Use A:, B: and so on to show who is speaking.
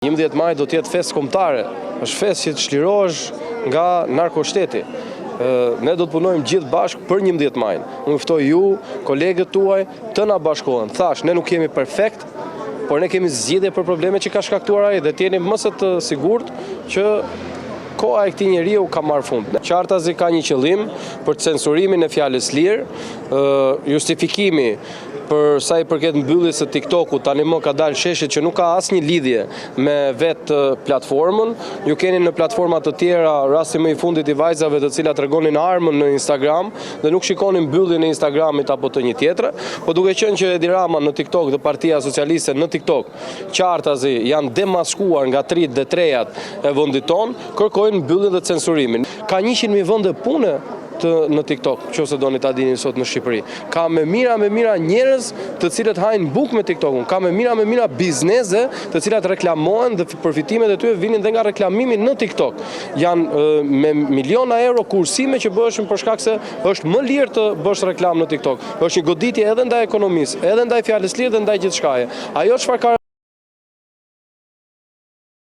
A: 11 maj do të jetë festë kombëtare, është festë që të çlirohesh nga narkoshteti. Ne do të punojmë gjithë bashkë për 11 maj. Unë ftoj ju, kolegët tuaj, të na bashkohen. Thash, ne nuk jemi perfekt, por ne kemi zgjidhje për problemet që ka shkaktuar ai dhe të jeni më së të sigurt që koha e këtij njeriu ka marrë fund. Qartazi ka një qëllim për censurimin e fjalës lirë, justifikimi për sa i përket mbylljes së TikTokut, tani më ka dalë sheshit që nuk ka asnjë lidhje me vetë platformën. Ju keni në platforma të tjera rasti më i fundit i vajzave të cilat tregonin armën në Instagram dhe nuk shikonin mbylljen e Instagramit apo të një tjetre, po duke qenë që Edi Rama në TikTok dhe Partia Socialiste në TikTok, qartazi janë demaskuar nga trit dhe trejat e vendit ton, kërkojnë mbylljen dhe censurimin. Ka 100.000 vende pune në TikTok, nëse doni ta dini sot në Shqipëri. Ka me mira njerëz të cilët hajnë bukë me TikTokun, ka me mira biznese të cilat reklamohen dhe përfitimet e tyre vinin dhe nga reklamimi në TikTok. Janë me miliona euro kursime që bëheshin për shkak se është më lirë të bësh reklam në TikTok. Është një goditje edhe ndaj ekonomisë, edhe ndaj fjalës lirë dhe ndaj gjithçkaje. Ajo çfarë ka